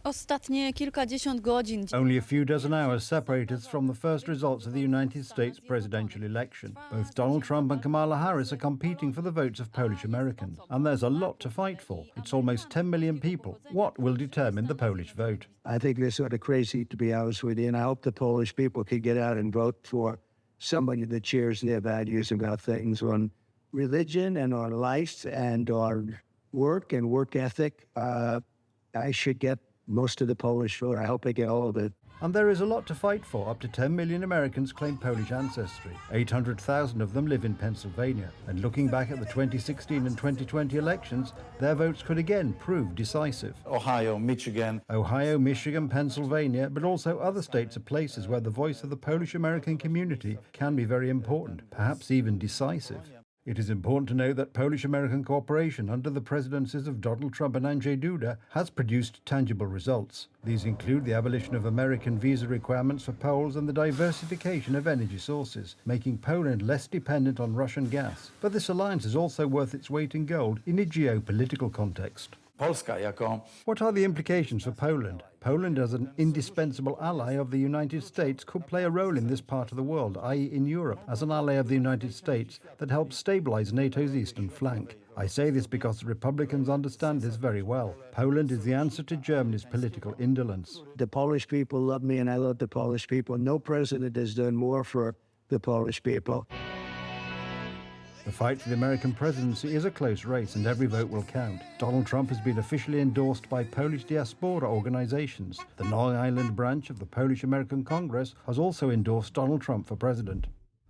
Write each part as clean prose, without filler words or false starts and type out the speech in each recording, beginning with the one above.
Ostatnie kilkadziesiąt godzin. Only a few dozen hours separate us from the first results of the United States presidential election. Both Donald Trump and Kamala Harris are competing for the votes of Polish Americans, and there's a lot to fight for. It's almost 10 million people. What will determine the Polish vote? I think they're sort of crazy, to be honest with you, and I hope the Polish people can get out and vote for somebody that shares their values about things on religion and on life and on work and work ethic. I should get most of the Polish vote. I hope I get all of it. And there is a lot to fight for. Up to 10 million Americans claim Polish ancestry. 800,000 of them live in Pennsylvania. And looking back at the 2016 and 2020 elections, their votes could again prove decisive. Ohio, Michigan, Pennsylvania, but also other states are places where the voice of the Polish-American community can be very important, perhaps even decisive. It is important to note that Polish-American cooperation under the presidencies of Donald Trump and Andrzej Duda has produced tangible results. These include the abolition of American visa requirements for Poles and the diversification of energy sources, making Poland less dependent on Russian gas. But this alliance is also worth its weight in gold in a geopolitical context. Polska jako... What are the implications for Poland? Poland, as an indispensable ally of the United States, could play a role in this part of the world, i.e. in Europe, as an ally of the United States that helps stabilize NATO's eastern flank. I say this because the Republicans understand this very well. Poland is the answer to Germany's political indolence. The Polish people love me and I love the Polish people. No president has done more for the Polish people. The fight for the American presidency is a close race and every vote will count. Donald Trump has been officially endorsed by Polish diaspora organizations. The Long Island branch of the Polish-American Congress has also endorsed Donald Trump for president.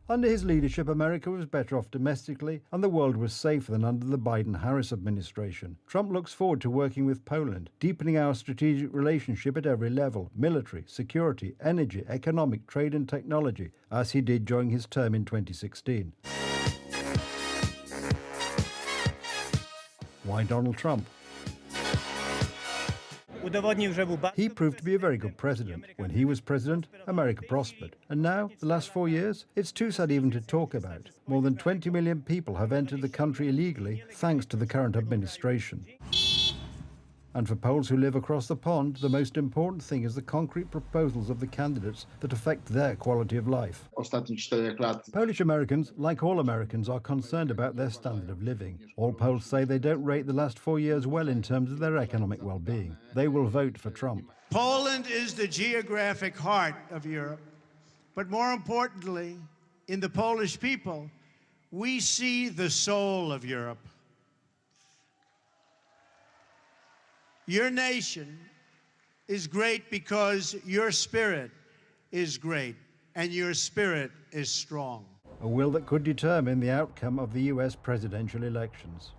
Under his leadership, America was better off domestically and the world was safer than under the Biden-Harris administration. Trump looks forward to working with Poland, deepening our strategic relationship at every level, military, security, energy, economic, trade and technology, as he did during his term in 2016. Why Donald Trump? He proved to be a very good president. When he was president, America prospered. And now, the last 4 years, it's too sad even to talk about. More than 20 million people have entered the country illegally thanks to the current administration. And for Poles who live across the pond, the most important thing is the concrete proposals of the candidates that affect their quality of life. Polish Americans, like all Americans, are concerned about their standard of living. All Poles say they don't rate the last 4 years well in terms of their economic well-being. They will vote for Trump. Poland is the geographic heart of Europe. But more importantly, in the Polish people, we see the soul of Europe. Your nation is great because your spirit is great and your spirit is strong. A will that could determine the outcome of the US presidential elections.